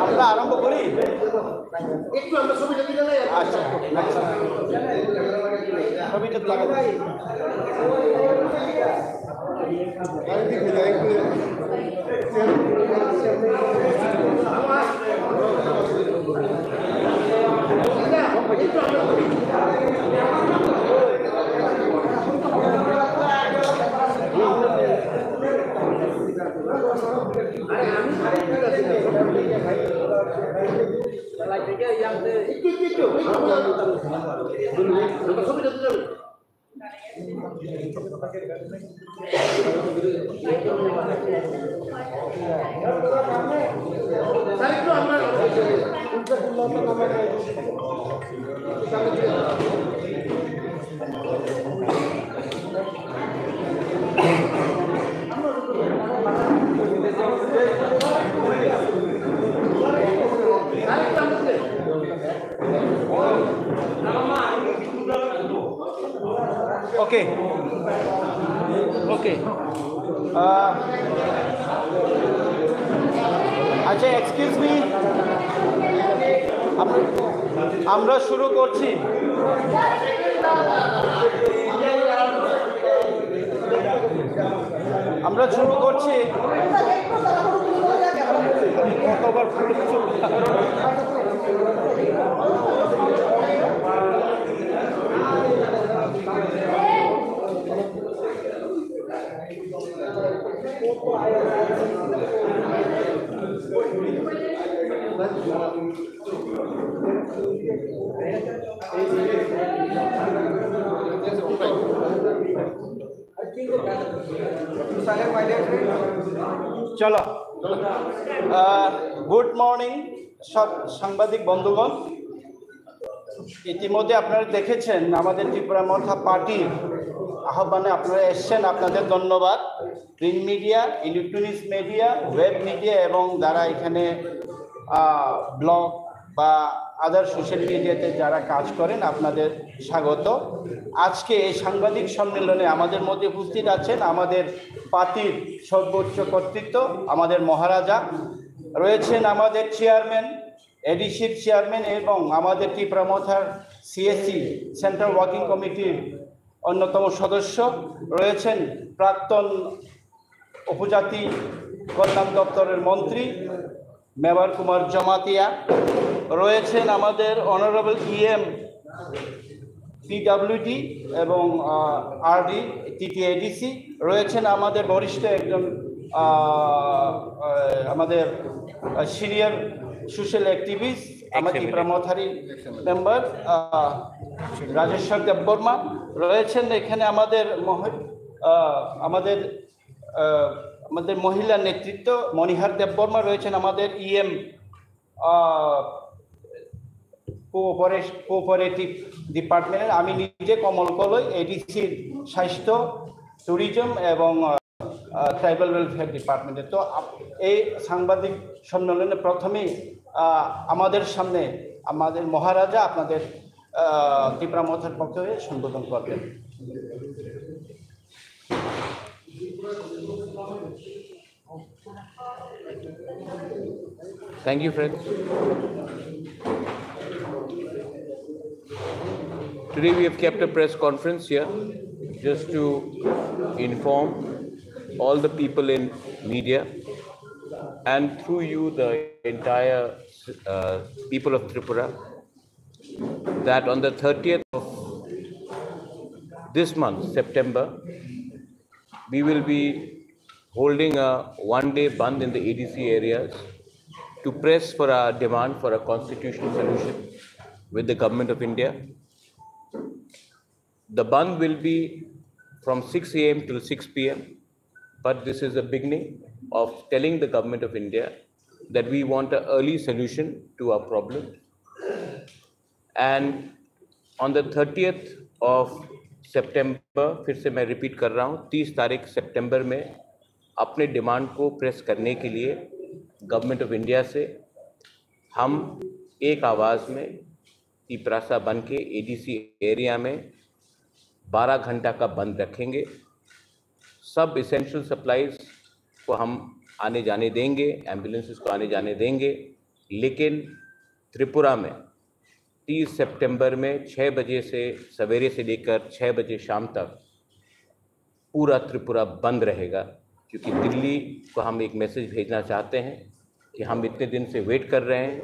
আমরা আরম্ভ করি একটু আমরা ছবিটা দিলে না আচ্ছা ছবিটা লাগাবো Okay. Okay. আচ্ছা এক্সকিউজ মি আমরা শুরু করছি কতবার চলো গুড মর্নিং সব সাংবাদিক বন্ধুগণ ইতিমধ্যে আপনারা দেখেছেন আমাদের ত্রিপুরা মথা পার্টির আহ্বানে আপনারা এসছেন আপনাদের ধন্যবাদ print media electronics media web media এবং যারা এখানে ব্লগ বা আদার সোশ্যাল মিডিয়াতে যারা কাজ করেন আপনাদের স্বাগত আজকে এই সাংবাদিক সম্মেলনে আমাদের মধ্যে উপস্থিত আছেন আমাদের পার্টির সর্বোচ্চ কর্তৃত্ব আমাদের মহারাজা রয়েছেন আমাদের চেয়ারম্যান এডিসির চেয়ারম্যান এবং আমাদের ত্রিপুরা মথার সিএসসি সেন্ট্রাল ওয়ার্কিং কমিটির অন্যতম সদস্য রয়েছেন প্রাক্তন উপজাতি কল্যাণ দপ্তরের মন্ত্রী মেবার কুমার জমাতিয়া রয়েছেন আমাদের অনারেবল ইএম পিডব্লিউডি এবং আরডি টিটিএডিসি রয়েছেন আমাদের বরিষ্ঠ একজন আমাদের সিনিয়র সোশ্যাল অ্যাক্টিভিস্ট আমাদের ত্রিপুরা মথারি মেম্বার রাজেশ্বর দেববর্মা রয়েছেন এখানে আমাদের আমাদের মহিলা নেতৃত্ব মনিহার দেববর্মা রয়েছেন আমাদের ইএম কোঅপারেটিভ ডিপার্টমেন্টের আমি নিজে কমল কলই এডিসির স্বাস্থ্য ট্যুরিজম এবং ট্রাইবাল ওয়েলফেয়ার ডিপার্টমেন্টে। তো এই সাংবাদিক সম্মেলনে প্রথমেই আমাদের সামনে আমাদের মহারাজা আপনাদের ত্রিপুরা মথার পক্ষে সম্বোধন করবেন। Thank you, friends. Today we have kept a press conference here just to inform all the people in media and through you the entire people of Tripura that on the 30th of this month, September, we will be holding a one-day bandh in the ADC areas to press for our demand for a constitutional solution with the Government of India. The bandh will be from 6 a.m. till 6 p.m. But this is the beginning of telling the Government of India that we want an early solution to our problem. And on the 30th of September, फिर से मैं repeat कर रहा हूँ, 30 तारीख सितंबर में अपने demand को प्रेस करने के लिए गवर्नमेंट ऑफ इंडिया से हम एक आवाज़ में तिपरासा बन के एडीसी एरिया में 12 घंटा का बंद रखेंगे। सब इसेंशियल सप्लाईज को हम आने जाने देंगे, एम्बुलेंसेस को आने जाने देंगे, लेकिन त्रिपुरा में 30 सितंबर में 6 बजे से सवेरे से लेकर 6 बजे शाम तक पूरा त्रिपुरा बंद रहेगा, क्योंकि दिल्ली को हम एक मैसेज भेजना चाहते हैं कि हम इतने दिन से वेट कर रहे हैं,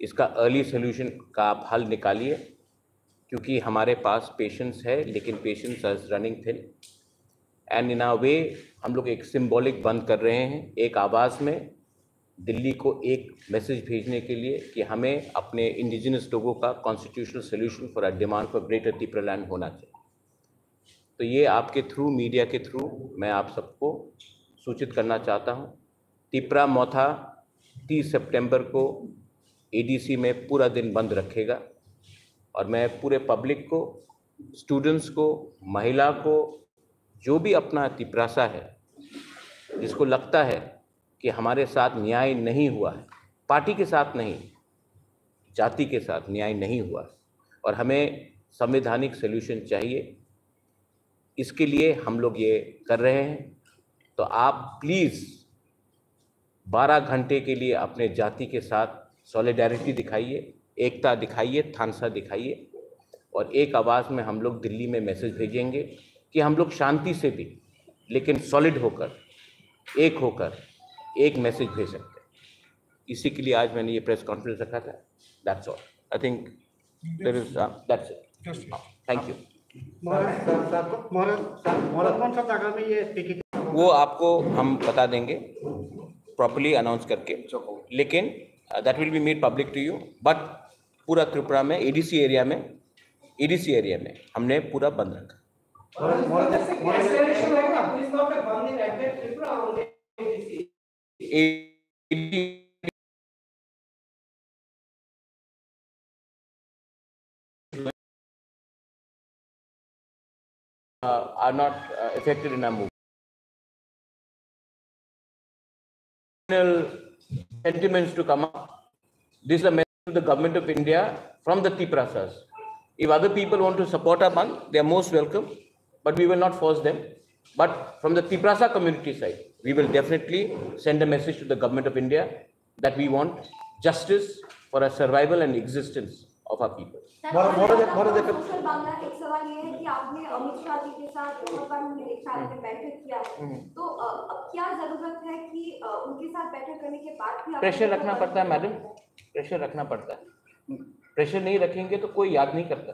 इसका अर्ली सोल्यूशन का आप हल निकालिए, क्योंकि हमारे पास पेशेंट्स है लेकिन patients are running thin and in a way हम लोग एक सिंबॉलिक बंद कर रहे हैं, एक आवाज़ में दिल्ली को एक मैसेज भेजने के लिए कि हमें अपने इंडिजिनस लोगों का constitutional solution for a demand for greater Tripura land होना चाहिए। तो ये आपके थ्रू, मीडिया के थ्रू मैं आप सबको सूचित करना चाहता हूँ। त्रिपुरा मोथा 30 सितंबर को एडीसी में पूरा दिन बंद रखेगा और मैं पूरे पब्लिक को, स्टूडेंट्स को, महिला को, जो भी अपना तिपरासा है, जिसको लगता है कि हमारे साथ न्याय नहीं हुआ है, पार्टी के साथ नहीं, जाति के साथ न्याय नहीं हुआ है और हमें संवैधानिक सॉल्यूशन चाहिए, इसके लिए हम लोग ये कर रहे हैं। तो आप प्लीज़ 12 घंटे के लिए अपने जाति के साथ सॉलिडारिटी दिखाइए, एकता दिखाइए, थानसा दिखाइए और एक आवाज़ में हम लोग दिल्ली में मैसेज भेजेंगे कि हम लोग शांति से भी लेकिन सॉलिड होकर, एक होकर एक मैसेज भेज सकते हैं। इसी के लिए आज मैंने ये प्रेस कॉन्फ्रेंस रखा था। That's all. I think there is that's it. Thank you. वो आपको हम बता देंगे प्रॉपर्ली अनाउंस करके, लेकिन that will be made public to you. But पूरा त्रिपुरा में एडीसी एरिया में हमने पूरा बंद रखा। Are not affected in our movement. Sentiments to come up. This is a message to the Government of India from the Tiprasas. If other people want to support our bandh, they are most welcome, but we will not force them. But from the Tiprasa community side, we will definitely send a message to the Government of India that we want justice for our survival and existence of our people. एक सवाल ये है कि आपने अमित शाह जी के साथ बहुत बार एक साल में बैठक किया है, तो अब क्या जरूरत है कि उनके साथ बैठक करने के बाद भी प्रेशर रखना पड़ता है मैडम, प्रेशर रखना पड़ता है। प्रेशर नहीं रखेंगे तो कोई याद नहीं करता।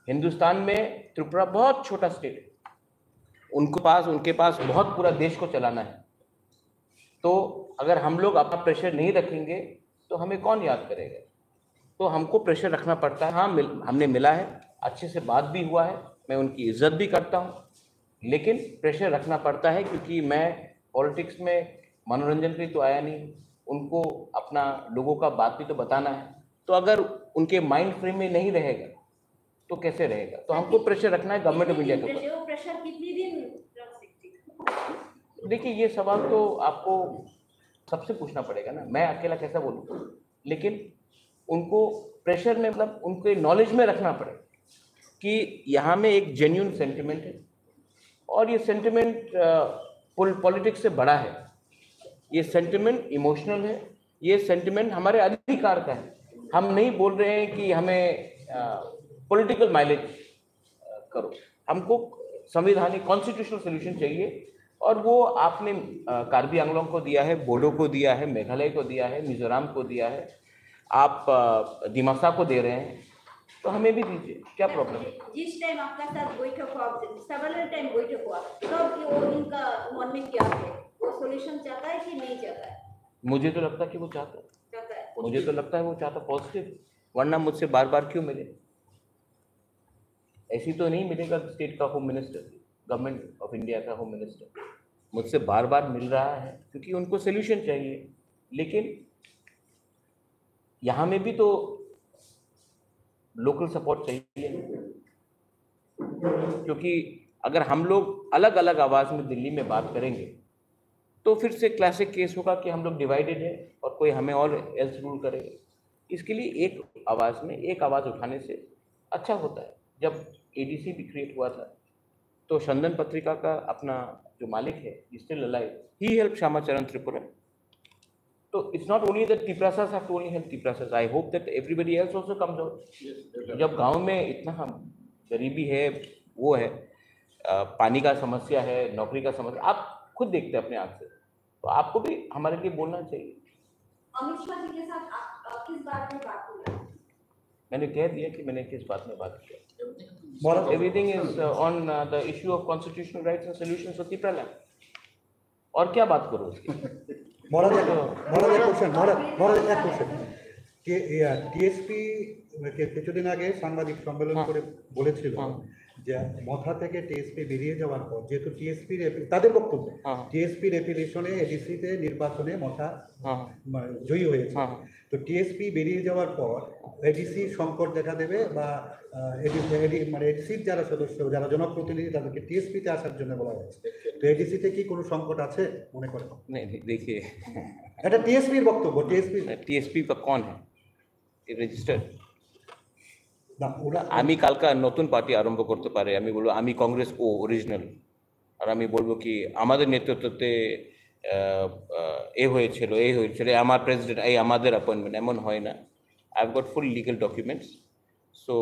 हिंदुस्तान में त्रिपुरा बहुत छोटा स्टेट है, उनके पास बहुत पूरा देश को चलाना है। तो अगर हम लोग अपना प्रेशर नहीं रखेंगे तो हमें कौन याद करेगा? तो हमको प्रेशर रखना पड़ता है। हाँ, हमने मिला है, अच्छे से बात भी हुआ है, मैं उनकी इज्जत भी करता हूँ, लेकिन प्रेशर रखना पड़ता है क्योंकि मैं पॉलिटिक्स में मनोरंजन के लिए तो आया नहीं, उनको अपना लोगों का बात भी तो बताना है। तो अगर उनके माइंड फ्रेम में नहीं रहेगा तो कैसे रहेगा? तो हमको प्रेशर रखना है गवर्नमेंट ऑफ इंडिया के ऊपर। प्रेशर कितनी दिन रख सकती? देखिए, ये सवाल तो आपको सबसे पूछना पड़ेगा ना, मैं अकेला कैसा बोलूँ, लेकिन उनको प्रेशर में मतलब उनके नॉलेज में रखना पड़ेगा कि यहाँ में एक जेन्युइन सेंटिमेंट है और ये सेंटिमेंट पॉलिटिक्स से बड़ा है, ये सेंटिमेंट इमोशनल है, ये सेंटिमेंट हमारे अधिकार का है। हम नहीं बोल रहे हैं कि हमें पॉलिटिकल माइलेज करो, हमको संवैधानिक कॉन्स्टिट्यूशनल सोल्यूशन चाहिए और वो आपने कार्बी आंगलोंग को दिया है, बोडो को दिया है, मेघालय को दिया है, मिजोरम को दिया है, आप दिमासा को दे रहे हैं, तो हमें भी दीजिए, क्या प्रॉब्लम है? जिस टाइम आपका साथ बैठक हुआ, सेवरल टाइम बैठक हुआ, तब वो इनका मन में क्या है, वो सॉल्यूशन चाहता है कि नहीं चाहता है? मुझे तो लगता है कि वो चाहता है। मुझे तो लगता है वो चाहता पॉजिटिव, वरना मुझसे बार बार क्यों मिले? ऐसी तो नहीं मिलेगा स्टेट का home minister, government of India का होम मिनिस्टर मुझसे बार बार मिल रहा है क्योंकि उनको सोल्यूशन चाहिए। लेकिन यहाँ में भी तो लोकल सपोर्ट चाहिए, क्योंकि अगर हम लोग अलग अलग आवाज़ में दिल्ली में बात करेंगे तो फिर से क्लासिक केस होगा कि हम लोग डिवाइडेड है और कोई हमें और एल्स रूल करेगा। इसके लिए एक आवाज़ में एक आवाज़ उठाने से अच्छा होता है। जब एडीसी भी क्रिएट हुआ था तो चंदन पत्रिका का अपना जो मालिक है, still alive, he help Shyamacharan Tripura. तो it's not only that Tiprasas have to only help Tiprasas, I hope that everybody else also comes out. जब गांव में इतना गरीबी है, वो है, पानी का समस्या है, नौकरी का समस्या, आप खुद देखते हैं अपने आँख से, तो आपको भी हमारे लिए बोलना चाहिए। अमित शाह जी के साथ आप किस बात में बात हुई? मैंने कह दिया कि मैंने किस बात में बात किया। Everything is on the issue of constitutional rights and solutions of Tripura land. और क्या बात करो उसकी? টিএসপি কিছুদিন আগে সাংবাদিক সম্মেলন করে বলেছিল যে মথা থেকে টিএসপি বেরিয়ে যাওয়ার পর, যেহেতু টিএসপি তাদের বক্তব্য টিএসপি রেপিলেশনে এডিসিতে নির্বাচনে মথা জয়ী হয়েছে, তো টিএসপি বেরিয়ে যাওয়ার পর এডিসি সংকট দেখা দেবে বা মানে এডিসির যারা সদস্য, যারা জনপ্রতিনিধি, তাদেরকে টিএসপিতে আসার জন্য বলা হয়েছে। তো এডিসিতে কি কোনো সংকট আছে মনে করেন? देखिए, এটা টিএসপির বক্তব্য। টিএসপি का कौन है রেজিস্টার্ড? না, ওরা আমি কালকা নতুন পার্টি আরম্ভ করতে পারে, আমি বলবো আমি কংগ্রেস ও অরিজিনাল, আর আমি বলবো কি আমাদের নেতৃত্বে এই হয়েছিল আমার প্রেসিডেন্ট, এই আমাদের अपॉइंटमेंट, এমন হয় না। I have got full legal documents. So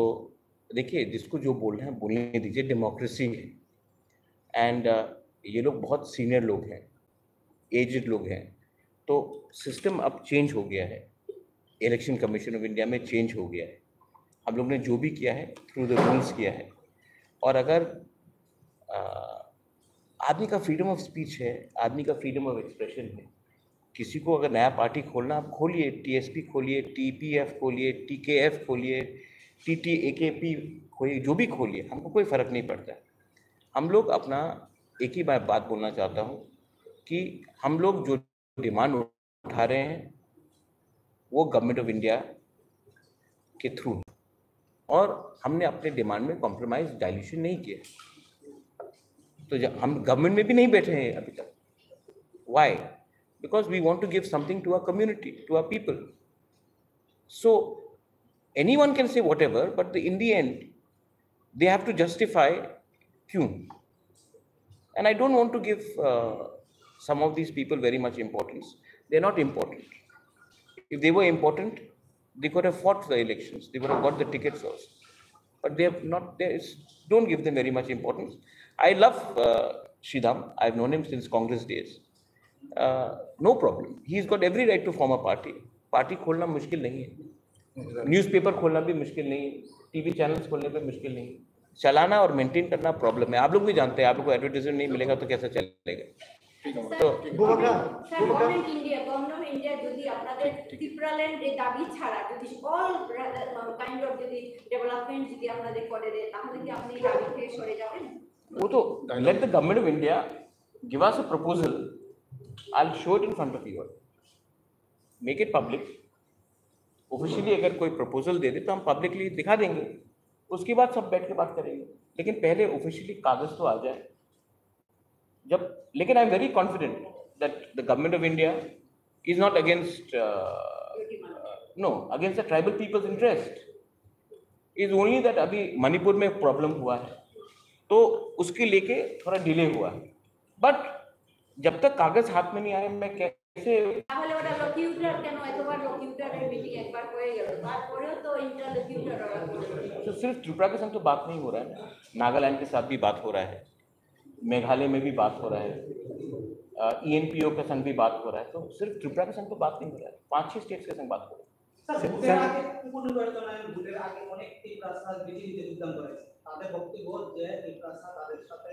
देखिए, जिसको जो बोल रहे हैं बोलने दीजिए, डेमोक्रेसी है। एंड ये लोग बहुत सीनियर लोग हैं, एजड लोग हैं, तो सिस्टम अब चेंज हो गया है, इलेक्शन कमीशन ऑफ इंडिया में चेंज हो गया है। हम लोग ने जो भी किया है थ्रू द रूल्स किया है। और अगर आदमी का फ्रीडम ऑफ स्पीच है, आदमी का फ्रीडम ऑफ एक्सप्रेशन है, किसी को अगर नया पार्टी खोलना, आप खोलिए, टीएसपी खोलिए, टीपीएफ खोलिए, टीकेएफ खोलिए, टीटीएकेपी खोलिए, जो भी खोलिए, हमको कोई फ़र्क नहीं पड़ता है। हम लोग अपना एक ही बात बोलना चाहता हूँ कि हम लोग जो डिमांड उठा रहे हैं वो गवर्नमेंट ऑफ इंडिया के थ्रू, और हमने अपने डिमांड में कॉम्प्रोमाइज़ डाइल्यूशन नहीं किया। तो जब हम गवर्नमेंट में भी नहीं बैठे हैं अभी तक, Y? Because we want to give something to our community, to our people. So anyone can say whatever, but in the end, they have to justify kyun. And I don't want to give some of these people very much importance. They're not important. If they were important, they could have fought the elections. They would have got the tickets also. But they have not. Don't give them very much importance. I love Sridham. I've known him since Congress days. No problem. He's got every right to form a party. Party खोलना मुश्किल नहीं है, newspaper खोलना भी मुश्किल नहीं है, TV channels खोलने पे मुश्किल नहीं है, चलाना और मेंटेन करना प्रॉब्लम है। आप लोग भी जानते हैं, आप लोग को एडवर्टाइजमेंट नहीं मिलेगा तो कैसे चलेगा? तो गवर्नमेंट इंडिया যদি আপনাদের ত্রিপুরাল্যান্ড এর দাবি ছাড়া যদি অল কাইন্ড অফ যদি ডেভেলপমেন্ট যদি আপনাদের করে দেয়, তাহলে কি আপনি দাবি থেকে সরে যাবেন? वो तो let the government of India give us a proposal. I'll show it in front of you all. Make it public. Officially अगर कोई प्रपोजल दे दे तो हम पब्लिकली दिखा देंगे, उसके बाद सब बैठ के बात करेंगे, लेकिन पहले ऑफिशियली कागज तो आ जाए जब। लेकिन I am very confident that the government of India is not against against the tribal people's interest, is only that अभी मणिपुर में प्रॉब्लम हुआ है तो उसके लेके थोड़ा डिले हुआ है, बट जब तक कागज हाथ में नहीं आए मैं कैसे। তাহলে ওটা লকিউটার কেন এতবার লকিউটারের মিটিং একবার হয়ে গেল, তারপরেও তো ইন্টারলকিউটার ওরা করে। तो सिर्फ त्रिपुरा के संग तो बात नहीं हो रहा है ना, नागालैंड के साथ भी बात हो रहा है, मेघालय में भी बात हो रहा है, ENPO के संग भी बात हो रहा है, तो सिर्फ त्रिपुरा के संग तो बात नहीं हो रहा है, 5-6 स्टेट्स के संग बात हो रहा है। ভোটের আগে উপনির্বাচনে ভোটের আগে অনেক ত্রিপুরা বিজেপিতে যোগদান করেছে, তাদের বক্তব্য যে ত্রিপুরা তাদের সাথে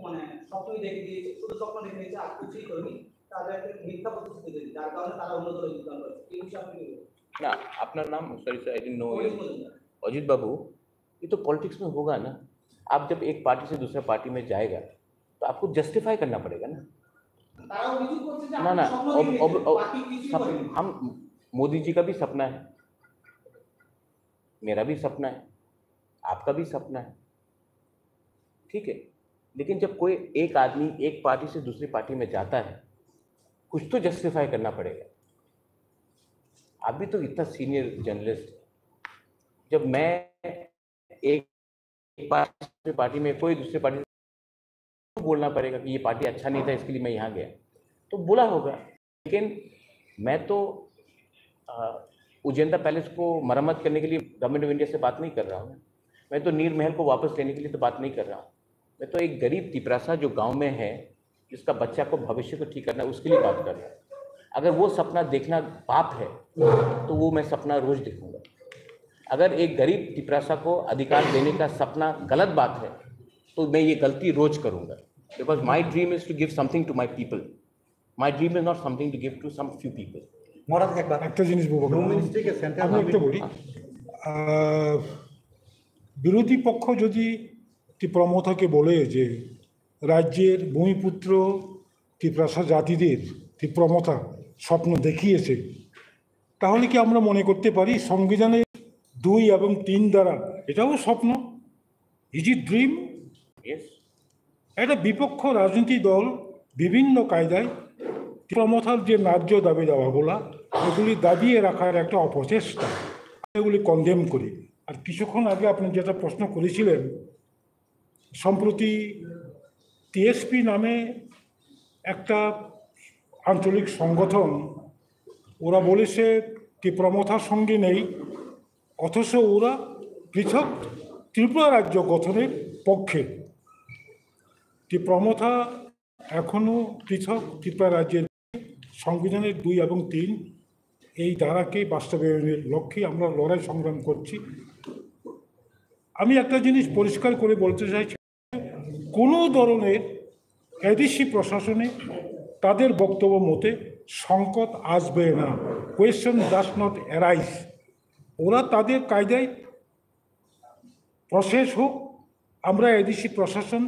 মানে স্বপ্নই দেখে দিয়েছে, শুধু স্বপ্ন দেখে দিয়েছে আর কিছুই করেনি, তাদেরকে মিথ্যা প্রতিশ্রুতি দিয়েছে, যার কারণে তারা অন্য দলে যোগদান করেছে। এই বিষয়ে আপনি কি বলবেন? ना अपना नाम sorry sir I didn't know. Ajit Majumdar. Ajit babu, ये तो पॉलिटिक्स में होगा ना, आप जब एक पार्टी से दूसरे पार्टी में जाएगा तो आपको जस्टिफाई करना पड़ेगा ना। তারা অভিযোগ করছে যে ना ना আপনি স্বপ্ন দেখে দিয়েছেন, বাকি কিছুই করেনি। हम मोदी जी का भी सपना है, मेरा भी सपना है, आपका भी सपना है, ठीक है, लेकिन जब कोई एक आदमी एक पार्टी से दूसरी पार्टी में जाता है कुछ तो जस्टिफाई करना पड़ेगा। आप भी तो इतना सीनियर जर्नलिस्ट, जब मैं एक पार्टी में कोई दूसरी पार्टी तो बोलना पड़ेगा कि ये पार्टी अच्छा नहीं था इसके लिए मैं यहाँ गया, तो बोला होगा। लेकिन मैं तो उजेंदा पैलेस को मरम्मत करने के लिए गवर्नमेंट ऑफ इंडिया से बात नहीं कर रहा हूँ, मैं तो नीर महल को वापस लेने के लिए तो बात नहीं कर रहा हूँ, मैं तो एक गरीब तिपरासा जो गांव में है जिसका बच्चा को भविष्य को ठीक करना है उसके लिए बात कर रहा हूँ। अगर वो सपना देखना पाप है तो वो मैं सपना रोज देखूंगा। अगर एक गरीब तिपरासा को अधिकार देने का सपना गलत बात है तो मैं ये गलती रोज करूंगा, because my dream is to give something to my people, my dream is not something to give to some few people. মহারাজ একবার একটা জিনিস বলবো, হোম মিনিস্ট্রিকে সেন্টার আমি একটা বলি, বিরোধী পক্ষ যদি ত্রিপুরামথাকে বলে যে রাজ্যের ভূমিপুত্র ত্রিপুরাসা জাতিদের ত্রিপুরামথা স্বপ্ন দেখিয়েছে, তাহলে কি আমরা মনে করতে পারি সংবিধানের 2 এবং 3 দ্বারা এটাও স্বপ্ন? Is it dream? Yes. একটা বিপক্ষ রাজনীতি দল বিভিন্ন কায়দায় ত্রিপুরামথার যে ন্যায্য দাবি দাওয়াগুলা এগুলি দাবিয়ে রাখার একটা অপচেষ্টা, এগুলি কনডেম করি। আর কিছুক্ষণ আগে আপনি যেটা প্রশ্ন করেছিলেন, সম্প্রতি টিএসপি নামে একটা আঞ্চলিক সংগঠন, ওরা বলেছে ত্রিপুরামথার সঙ্গে নেই, অথচ ওরা পৃথক ত্রিপুরা রাজ্য গঠনের পক্ষে। ত্রিপুরামথা এখনও পৃথক ত্রিপুরা রাজ্যের সংবিধানের 2 এবং 3 এই ধারাকে বাস্তবায়নের লক্ষ্যে আমরা লড়াই সংগ্রাম করছি। আমি একটা জিনিস পরিষ্কার করে বলতে চাইছি, কোনো ধরনের এডিসি প্রশাসনে তাদের বক্তব্য মতে সংকট আসবে না, কোয়েশ্চন ডাস নট অ্যারাইজ। ওরা তাদের কায়দায় প্রসেস হোক। আমরা এডিসি প্রশাসন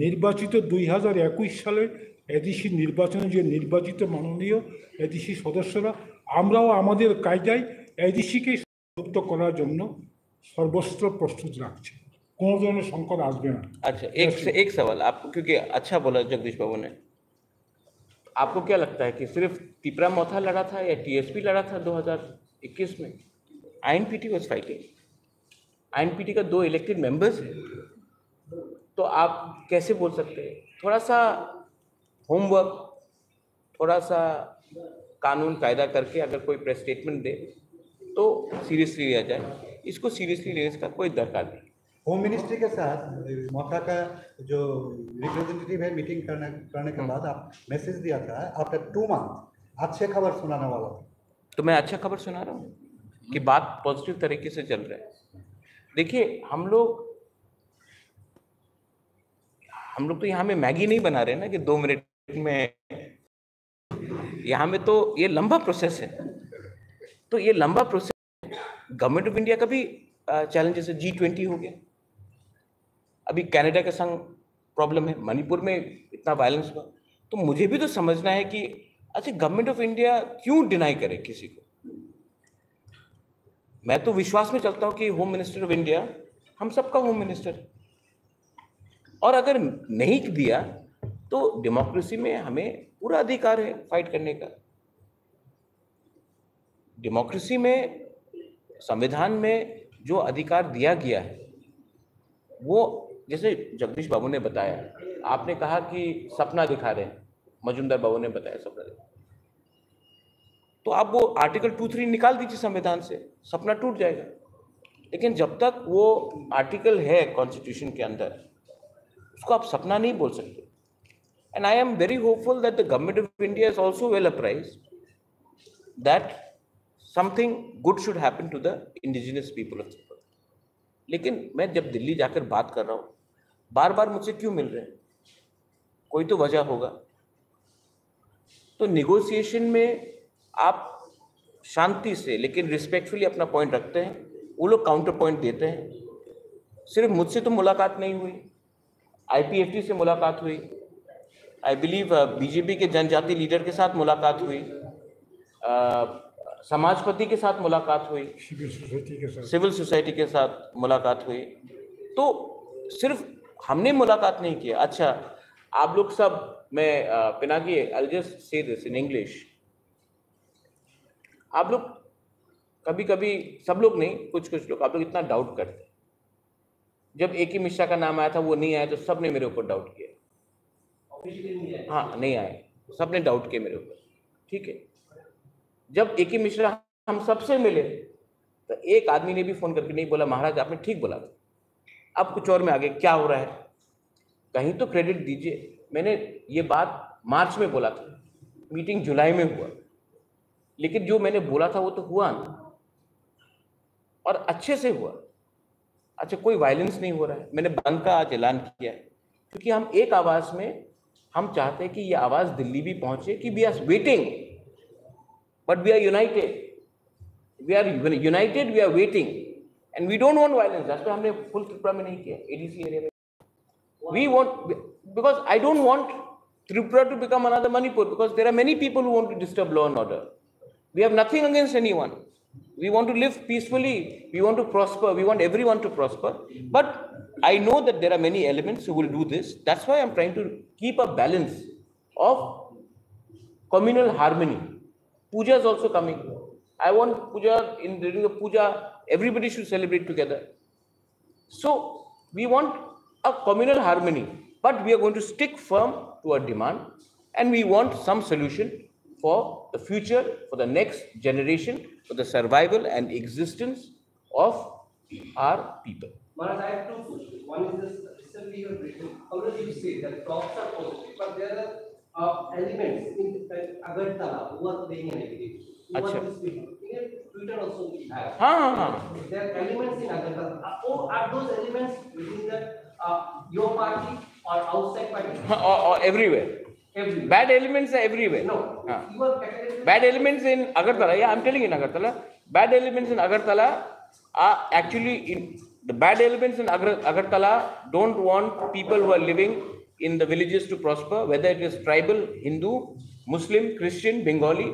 নির্বাচিত 2021 সালে এডিসি নির্বাচনে যে নির্বাচিত মাননীয় এডিসি সদস্যরা, আমরাও আমাদের কায়দায় এডিসিকে যুক্ত করার জন্য সর্বস্ত্র প্রস্তুত রাখছি, কোনো ধরনের সংকট আসবে না। अच्छा, एक सवाल आपको, क्योंकि अच्छा बोला जगदीश बाबू ने, आपको क्या लगता है कि सिर्फ तिपरामथा लड़ा था या टीएसपी लड़ा था 2021 में? आईएनपीटी वाज फाइटिंग, आईएनपीटी का 2 इलेक्टेड मेंबर्स है, तो आप कैसे बोल सकते हैं? थोड़ा सा होमवर्क, थोड़ा सा कानून कायदा करके अगर कोई प्रेस स्टेटमेंट दे तो सीरियसली लिया जाए, इसको सीरियसली लेने का कोई दरकार नहीं। होम मिनिस्ट्री के साथ मौका का जो रिप्रेजेंटेटिव है मीटिंग करने के बाद आप मैसेज दिया था आफ्टर 2 मंथ अच्छे खबर सुनाने वाला था। तो मैं अच्छा खबर सुना रहा हूँ कि बात पॉजिटिव तरीके से चल रहा है। देखिए, हम लोग तो यहाँ में मैगी नहीं बना रहे ना कि 2 मिनट में, यहाँ में तो ये लंबा प्रोसेस है। तो ये लंबा प्रोसेस गवर्नमेंट ऑफ इंडिया का भी चैलेंज, जैसे G20 हो गया, अभी कनाडा के संग प्रॉब्लम है, मणिपुर में इतना वायलेंस हुआ, तो मुझे भी तो समझना है कि अच्छा गवर्नमेंट ऑफ इंडिया क्यों डिनाई करे किसी को? मैं तो विश्वास में चलता हूं कि होम मिनिस्टर ऑफ इंडिया हम सबका होम मिनिस्टर है, और अगर नहीं दिया तो डेमोक्रेसी में हमें पूरा अधिकार है फाइट करने का। डेमोक्रेसी में, संविधान में जो अधिकार दिया गया है वो, जैसे जगदीश बाबू ने बताया, आपने कहा कि सपना दिखा रहे हैं, मजुमदार बाबू ने बताया सपना दिखा, तो आप वो आर्टिकल 2-3 निकाल दीजिए संविधान से, सपना टूट जाएगा। लेकिन जब तक वो आर्टिकल है कॉन्स्टिट्यूशन के अंदर, उसको आप सपना नहीं बोल सकते। And I am very hopeful that the government of India is also well apprised that something good should happen to the indigenous people of Tripura. लेकिन मैं जब दिल्ली जाकर बात कर रहा हूँ, बार बार मुझसे क्यों मिल रहे हैं? कोई तो वजह होगा। तो निगोशिएशन में आप शांति से लेकिन रिस्पेक्टफुली अपना पॉइंट रखते हैं, वो लोग काउंटर पॉइंट देते हैं। सिर्फ मुझसे तो मुलाकात नहीं हुई, IPFT से मुलाकात हुई, आई बिलीव बीजेपी के जनजाति लीडर के साथ मुलाकात हुई, समाजपति के साथ मुलाकात हुई, सिविल सोसाइटी के साथ मुलाकात हुई। तो सिर्फ हमने मुलाकात नहीं किया। अच्छा, आप लोग सब, मैं Pinaki, I will just say this in English, आप लोग कभी कभी, सब लोग नहीं, कुछ कुछ लोग, आप लोग इतना डाउट करते हैं। जब AK मिश्रा का नाम आया था, वो नहीं आया तो सब ने मेरे ऊपर डाउट किया। हाँ, नहीं आए, सब ने डाउट किया मेरे ऊपर, ठीक है। जब AK मिश्रा हम सबसे मिले तो एक आदमी ने भी फोन करके नहीं बोला महाराज आपने ठीक बोला था, अब कुछ और में आगे क्या हो रहा है, कहीं तो क्रेडिट दीजिए। मैंने ये बात मार्च में बोला था, मीटिंग जुलाई में हुआ, लेकिन जो मैंने बोला था वो तो हुआ ना, और अच्छे से हुआ। अच्छा, कोई वायलेंस नहीं हो रहा है। मैंने बंद का आज ऐलान किया है, क्योंकि हम एक आवाज में, हम चाहते हैं कि ये आवाज दिल्ली भी पहुंचे कि we are waiting but we are united, we are united, we are waiting and we don't want violence. जैसे हमने फुल त्रिपुरा में नहीं किया, ADC एरिया में। We want, because I don't want Tripura to become another Manipur, because there are many people who want to disturb law and order. We have nothing against anyone. We want to live peacefully. We want to prosper. We want everyone to prosper. But I know that there are many elements who will do this. That's why I'm trying to keep a balance of communal harmony. Puja is also coming. I want puja, during the puja, everybody should celebrate together. So we want a communal harmony, but we are going to stick firm to our demand, and we want some solution for the future, for the next generation, for the survival and existence of our people. Maharaj, I have two questions. One is this: recently you have written, already you say that talks are positive, but there are elements in Agartala who are playing a negative. Achha. Twitter also we have. हाँ. There are elements in Agartala. Are those elements within the your party or outside party? Or everywhere. Everywhere. Bad elements are everywhere. No. हाँ. You are categorizing. Bad elements in Agartala. Yeah, I'm telling you in Agartala. Bad elements in Agartala are actually the bad elements in Agartala don't want people who are living in the villages to prosper, whether it is tribal, Hindu, Muslim, Christian, Bengali,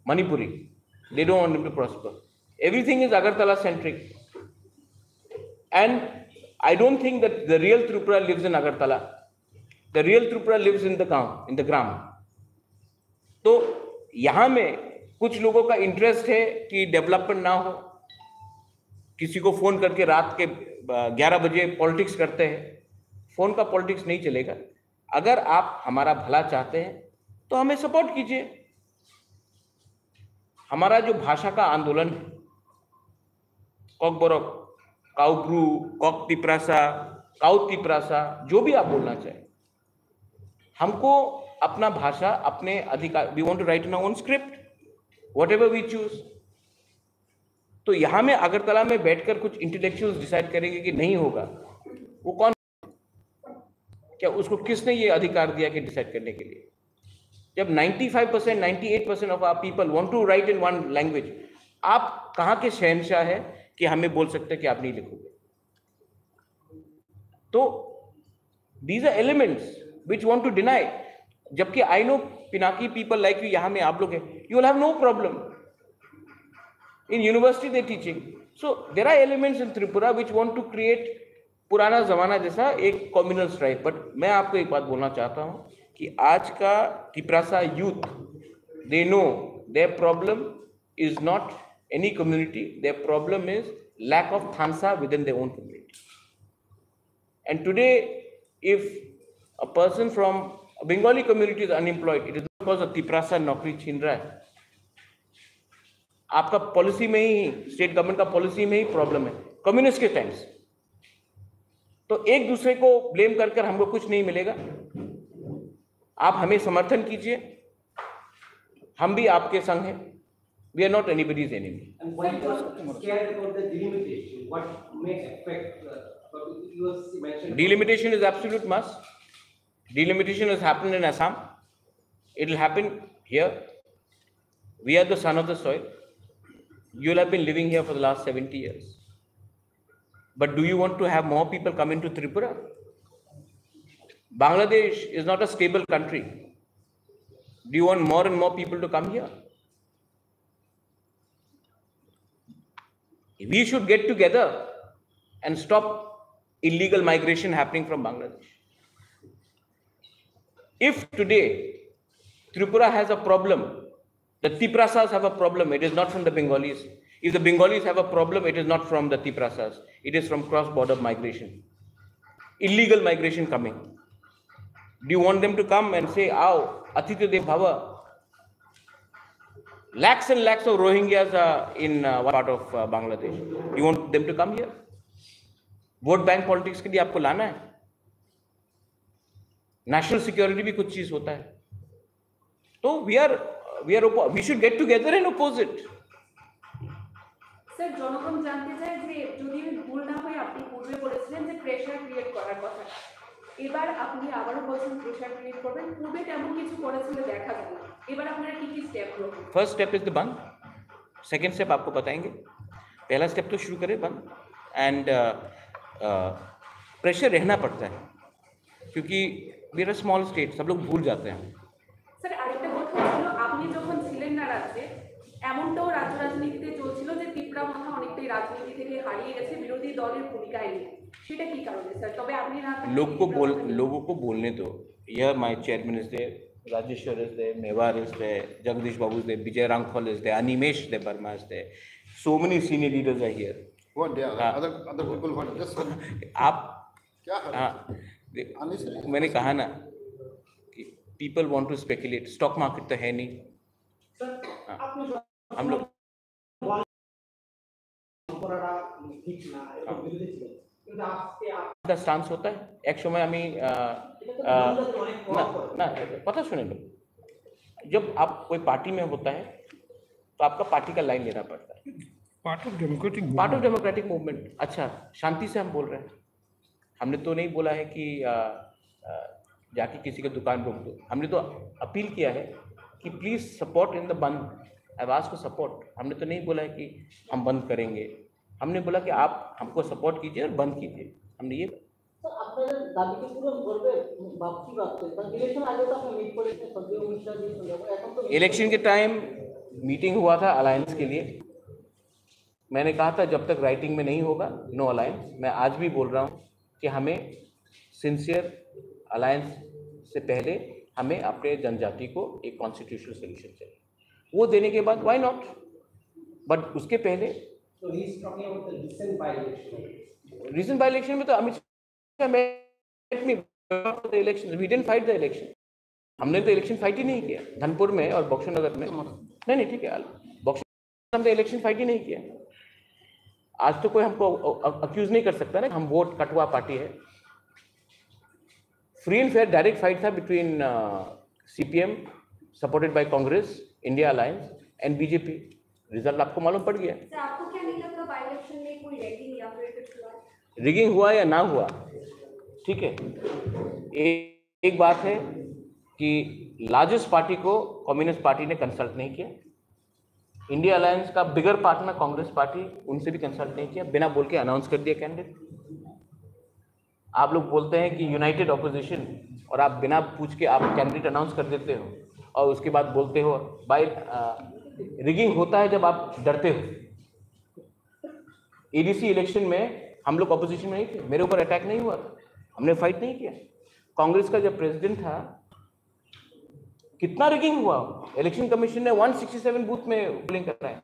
Manipuri. They don't want them to prosper. Everything is Agartala centric. And I don't think that the real Tripura lives in Agartala. The real Tripura lives in the gram. तो यहाँ में कुछ लोगों का interest है कि development ना हो, किसी को फोन करके रात के 11 बजे पॉलिटिक्स करते हैं। फोन का पॉलिटिक्स नहीं चलेगा। अगर आप हमारा भला चाहते हैं तो हमें सपोर्ट कीजिए। हमारा जो भाषा का आंदोलन है, कॉकबोरक, काउब्रू, कॉक तिप्रासा, काउत तिप्रासा, जो भी आप बोलना चाहें, हमको अपना भाषा, अपने अधिकार, we want to write in our own script, whatever we choose. तो यहां में अगरतला में बैठकर कुछ इंटेलेक्चुअल्स डिसाइड करेंगे कि नहीं होगा, वो कौन, क्या उसको किसने ये अधिकार दिया कि डिसाइड करने के लिए? जब 95%, 98% of our people want to write in one language, आप कहां के शहंशाह है कि हमें बोल सकते हैं कि आप नहीं लिखोगे? तो these are elements which want to deny. जबकि I know Pinaki people like you, यहाँ में आप लोग हैं, you will have no problem. In university they're teaching. So there are elements in Tripura which want to create पुराना जमाना जैसा एक कम्युनल स्ट्राइक. बट मैं आपको एक बात बोलना चाहता हूँ कि आज का Tiprasa youth, they know their problem is not any community, their problem is lack of thansa within their own community. And today, if a person from a Bengali community is unemployed, it is not because of Tiprasa नौकरी छीन रहा है. आपका policy में ही, state government का policy में ही problem है. Communist के टाइम्स तो एक दूसरे को ब्लेम कर कर हमको कुछ नहीं मिलेगा. आप हमें समर्थन कीजिए, हम भी आपके संग हैं. We are not anybody's enemy. And why you are scared about the delimitation? What may affect? You mentioned Delimitation is absolute must. Delimitation has happened in Assam. It will happen here. We are the son of the soil. You will have been living here for the last 70 years. But do you want to have more people come into Tripura? Bangladesh is not a stable country. Do you want more and more people to come here? We should get together and stop illegal migration happening from Bangladesh. If today Tripura has a problem, the Tiprasas have a problem, it is not from the Bengalis. If the Bengalis have a problem, it is not from the Tiprasas. It is from cross-border migration. Illegal migration coming. Do you want them to come and say, "Aao, Atitya Dev Bhava"? Lakhs and lakhs of Rohingyas are in one part of Bangladesh. Do you want them to come here? Vote bank politics के लिए आपको लाना है. National security भी कुछ चीज होता है. तो we should get together and oppose it. Sir, জনগণ জানতে চায় যে যদি ভুল না হয় আপনি পূর্বে বলেছিলেন যে প্রেসার ক্রিয়েট করার কথা, এবার আপনি আবারও বলছেন প্রেসার ক্রিয়েট করবেন. পূর্বে তেমন কিছু করেছিল দেখা গেল, এবার আপনারা কি কি স্টেপ নেবেন? फर्स्ट स्टेप इज द बंद. सेकेंड स्टेप आपको बताएंगे. पहला स्टेप तो शुरू करें बंद. एंड प्रेशर रहना पड़ता है क्योंकि we are a small state. सब लोग भूल जाते हैं. স্যার, আরেকটা কথা হলো, আপনি যখন ছিলেন না রাজ্যে, এমনটাও রাজ্য রাজনীতিতে চলছিল যে ত্রিপুরা মাথা অনেকটাই রাজনীতি থেকে হারিয়ে গেছে বিরোধী দলের ভূমিকায় নিয়ে. সেটা কি কারণে স্যার? তবে আপনি लोगों को बोलने दो. यह my chairman is there, Rajeshwar is there, Mewar is there, Jagdish Babu is there, Vijay Rangkhal is there, Animesh De Barma is there. So many senior leaders are here. What they are? Other people what? Just आप क्या मैंने कहा ना कि people want to speculate. Stock market तो है नहीं. हम लोग स्टांस होता है एक समय हमें ना पता सुने लो. जब आप कोई पार्टी में होता है तो आपका पार्टी का लाइन लेना पड़ता है. Part of democratic movement. अच्छा, शांति से हम बोल रहे हैं. हमने तो नहीं बोला है कि जाके किसी का दुकान रोक दो. हमने तो अपील किया है कि प्लीज सपोर्ट इन द बंद. आवाज को सपोर्ट. हमने तो नहीं बोला है कि हम बंद करेंगे. हमने बोला कि आप हमको सपोर्ट कीजिए और बंद कीजिए. हमने ये इलेक्शन के टाइम मीटिंग हुआ था अलायंस के लिए. मैंने कहा था जब तक राइटिंग में नहीं होगा नो अलायंस. मैं आज भी बोल रहा हूँ कि हमें सिंसियर अलायंस से पहले हमें अपने जनजाति को एक कॉन्स्टिट्यूशनल सोल्यूशन चाहिए. वो देने के बाद व्हाई नॉट, बट उसके पहले रीजन बाय इलेक्शन में तो Amit Shah election we didn't fight the election. हमने तो इलेक्शन फाइट ही नहीं किया धनपुर में और बक्सर नगर में. नहीं ठीक है, बक्सर हमने तो इलेक्शन फाइट ही नहीं किया. आज तो कोई हमको अक्यूज नहीं कर सकता ना हम वोट कटवा पार्टी है. Free and fair direct fight था between CPM supported by Congress, India alliance and BJP. Result आपको मालूम पड़ गया. आपको क्या नहीं लगता बाय इलेक्शन में कोई रैगिंग या फिर कुछ हुआ? रिगिंग हुआ या ना हुआ, ठीक है. एक बात है कि लार्जेस्ट पार्टी को कम्युनिस्ट पार्टी ने कंसल्ट नहीं किया. इंडिया अलायंस का बिगर पार्टनर कांग्रेस पार्टी, उनसे भी कंसल्ट नहीं किया. बिना बोल के अनाउंस कर दिया कैंडिडेट. आप लोग बोलते हैं कि यूनाइटेड ऑपोजिशन, और आप बिना पूछ के आप कैंडिडेट अनाउंस कर देते हो और उसके बाद बोलते हो बाय रिगिंग होता है जब आप डरते हो. एडीसी इलेक्शन में हम लोग ऑपोजिशन में नहीं थे, मेरे ऊपर अटैक नहीं हुआ था, हमने फाइट नहीं किया। कांग्रेस का जब प्रेसिडेंट था कितना रिगिंग हुआ, इलेक्शन कमीशन ने 167 बूथ में पोलिंग कराया,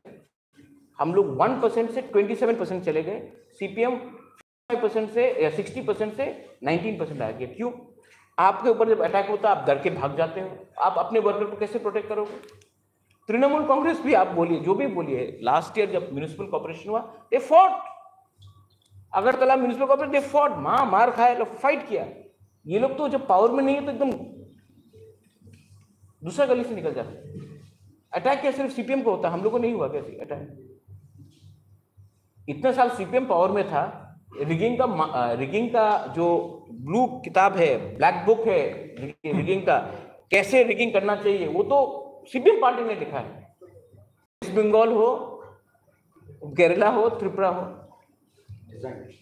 हम लोग 1% से 27% चले गए, सीपीएम 5% से या 60% से 19% आ गया। क्यों? आपके ऊपर जब अटैक होता है आप डर के भाग जाते हो, आप अपने वर्कर को कैसे प्रोटेक्ट करोगे? तृणमूल कांग्रेस भी आप बोलिए, जो भी बोलिए, लास्ट ईयर जब म्यूनिसिपल कॉर्पोरेशन हुआ they fought, Agartala municipal corporation they fought, मार खाए, लोग फाइट किया। ये लोग तो जब पावर में नहीं है तो एकदम दूसरा गली से निकल जाते। अटैक क्या सिर्फ सीपीएम को होता, हम लोग को नहीं हुआ कैसे अटैक? इतने साल सीपीएम पावर में था, रिगिंग का जो ब्लू किताब है, ब्लैक बुक है रिगिंग का, कैसे रिगिंग करना चाहिए, वो तो सीपीएम पार्टी ने लिखा है। वेस्ट बंगाल हो, केरला हो, त्रिपुरा हो,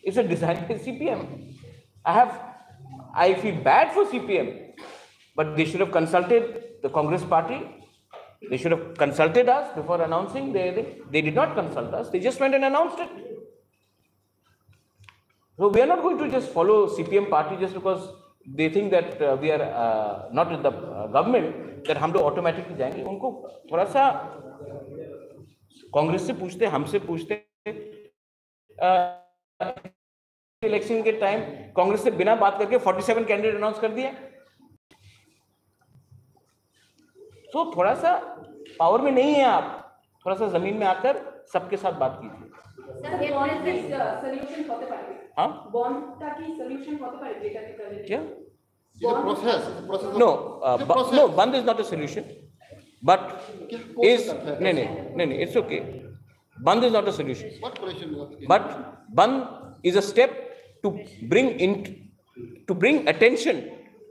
it's a design by CPM. I feel bad for CPM, but they should have consulted the Congress party. They should have consulted us before announcing. They did not consult us. They just went and announced it. So we are not going to just follow CPM party just because they think that we are not in the government, that हम लोग automatically जाएंगे। उनको थोड़ा सा कांग्रेस से पूछते, हमसे पूछते। इलेक्शन के टाइम कांग्रेस से बिना बात करके 47 कैंडिडेट अनाउंस कर दिए। तो थोड़ा सा पावर में नहीं है आप, थोड़ा सा जमीन में आकर सबके साथ बात कीजिए। सॉल्यूशन होते पारे, हाँ, बॉन्डটা কি সলিউশন হতে পারে যেটা কি क्या? It's a process. It's a process. No, It's a process. no, band is not a solution, but is no, it's okay. Band is not a solution, What solution you have? but band is a step to bring attention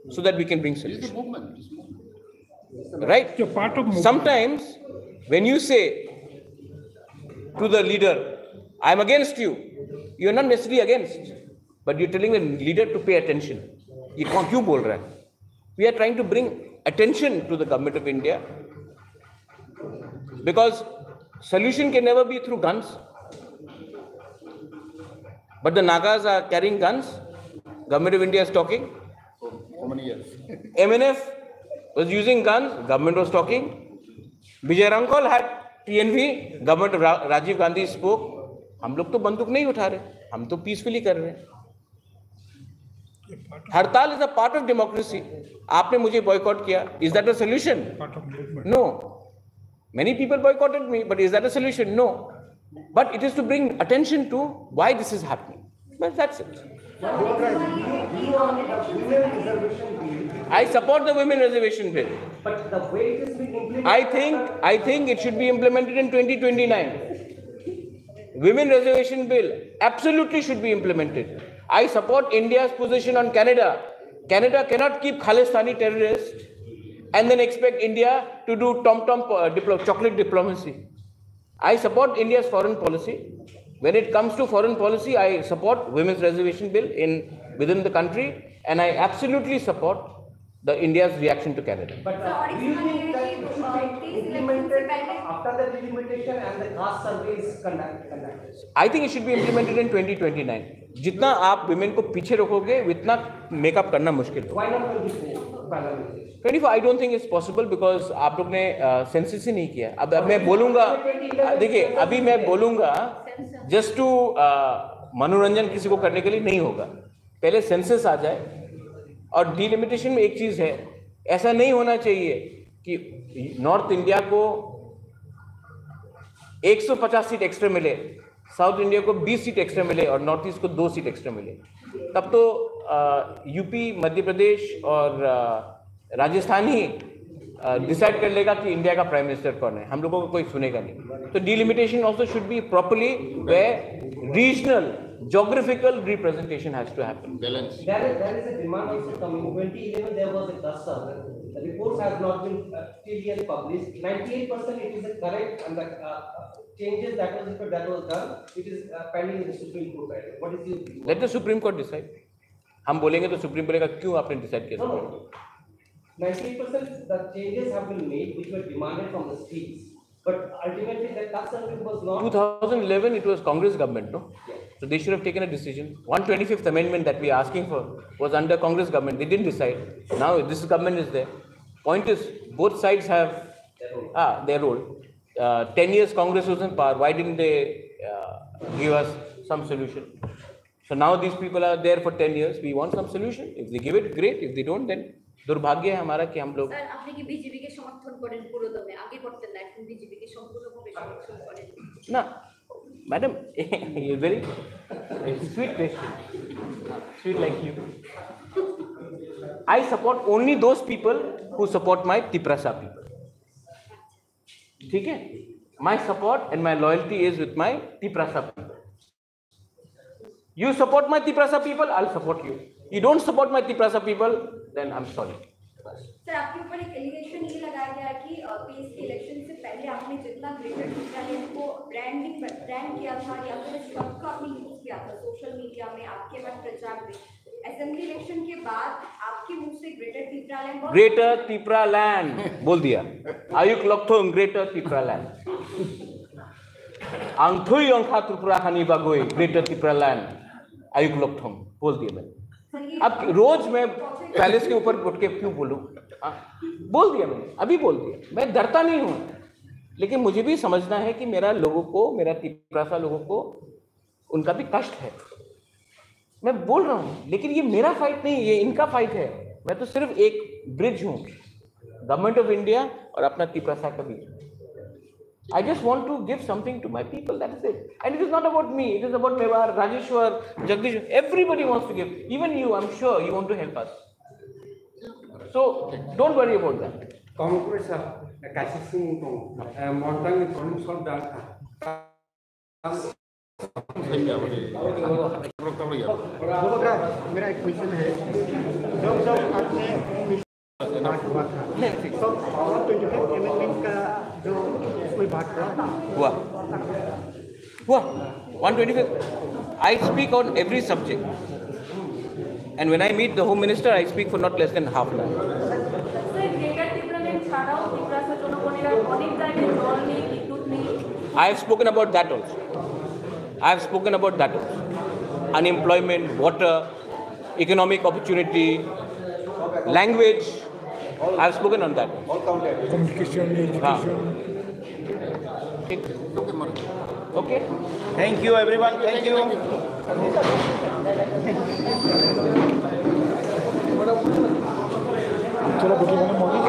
so that we can bring It is a solution, movement. It's a movement. right? It's a part of movement. Sometimes when you say to the leader, I am against you, you are not necessarily against, but you're telling the leader to pay attention. ये कौन क्यों बोल रहा है? We are trying to bring attention to the government of India, because solution can never be through guns. But the Nagas are carrying guns. Government of India is talking. How many years? MNF was using guns. Government was talking. Vijay Rankol had TNV. Government of Rajiv Gandhi spoke. हम लोग तो बंदूक नहीं उठा रहे, हम तो peacefully कर रहे हैं। हड़ताल is a part of democracy. आपने मुझे बॉयकॉट किया, is that a solution? No. Many people boycotted me, but is that a solution? No. But it is to bring attention to why this is happening. Well, that's it. I support the women reservation bill. But the way it is being implemented. I think it should be implemented in 2029. Women reservation bill absolutely should be implemented. I support India's position on Canada. Canada cannot keep Khalistani terrorists and then expect India to do chocolate diplomacy. I support India's foreign policy. When it comes to foreign policy, I support women's reservation bill within the country, and I absolutely support the India's reaction to Canada. But do you think that it should be implemented after the delimitation and the caste survey is conducted? I think it should be implemented in 2029. जितना आप women को पीछे रखोगे, उतना makeup करना मुश्किल होगा। Why not 24? 24 I don't think it's possible because आप लोग ने सेंसस ही नहीं किया। अब मैं बोलूँगा, देखिए अभी मैं बोलूँगा जस्ट टू मनोरंजन किसी को करने के लिए नहीं होगा। पहले सेंसस आ जाए। और डिलिमिटेशन में एक चीज़ है, ऐसा नहीं होना चाहिए कि नॉर्थ इंडिया को 150 सीट एक्स्ट्रा मिले, साउथ इंडिया को 20 सीट एक्स्ट्रा मिले और नॉर्थ ईस्ट को 2 सीट एक्स्ट्रा मिले। तब तो यूपी, मध्य प्रदेश और राजस्थान ही डिसाइड कर लेगा कि इंडिया का प्राइम मिनिस्टर कौन है, हम लोगों को कोई सुनेगा नहीं। तो delimitation also should be properly where regional geographical representation has to happen. Balance. There is a demand also coming. 2011 there was a caste survey. The reports have not been till yet published. 98% it is correct, and the changes that was done, it is pending in the Supreme Court. Right? What is your view? Let the Supreme Court decide. हम बोलेंगे तो supreme बोलेगा क्यों आपने decide किया? No. 98% the changes have been made which were demanded from the states. But ultimately, the caste certificate was not. 2011, it was Congress government, no? So they should have taken a decision. 125th amendment that we are asking for was under Congress government. They didn't decide. Now this government is there. Point is, both sides have their role. 10 years Congress was in power. Why didn't they give us some solution? So now these people are there for 10 years. We want some solution. If they give it, great. If they don't, then दुर्भाग्य है हमारा कि हम लोग sir আপনি কি BJP কে সমর্থন করেন পুরোদমে আগে করতেন না এখন বিজেপি কে সম্পূর্ণভাবে সমর্থন করেন না madam you very sweet question sweet like you I support only those people who support my Tiprasa people ठीक है my support and my loyalty is with my Tiprasa people you support my Tiprasa people I'll support you you don't support my Tiprasa people then I'm sorry sir आपके ऊपर एक allegation ये लगाया गया कि PS के इलेक्शन से पहले आपने जितना ग्रेटर टीपरालैंड को ब्रांड किया था या फिर इस शब्द का आपने यूज किया था सोशल मीडिया में आपके मन प्रचार में असेंबली इलेक्शन के बाद आपके मुंह से ग्रेटर टीपरालैंड बोल दिया आयुक लक्थों ग्रेटर टीपरालैंड आंथुई अंखा त्रिपुरा खानी बागोई ग्रेटर टीपरालैंड आयुक लक्थों बोल दिया मैंने अब रोज मैं पैलेस के ऊपर उठ के क्यों बोलूं बोल दिया मैंने अभी बोल दिया मैं डरता नहीं हूं लेकिन मुझे भी समझना है कि मेरा लोगों को मेरा तिप्रासा लोगों को उनका भी कष्ट है मैं बोल रहा हूं लेकिन ये मेरा फाइट नहीं ये इनका फाइट है मैं तो सिर्फ एक ब्रिज हूं गवर्नमेंट ऑफ इंडिया और अपना तिप्रासा का बीच I just want to give something to my people, that is it. And it is not about me, it is about Mewar, Rajeshwar, Jagdish, everybody wants to give. Even you, I'm sure you want to help us. So, don't worry about that. Congress, kasih sungguh, montang itu soal data. मेरा एक question है जब आपने बात हुआ था तो 25 amendment का जो कोई बात हुआ 125 I speak on every subject and when I meet the Home Minister I speak for not less than half an hour. I have spoken about that also. Unemployment, water, economic opportunity, language. I have spoken on that. Communication, education. Okay. Thank you everyone. Thank you. चलो बेटी मैंने morning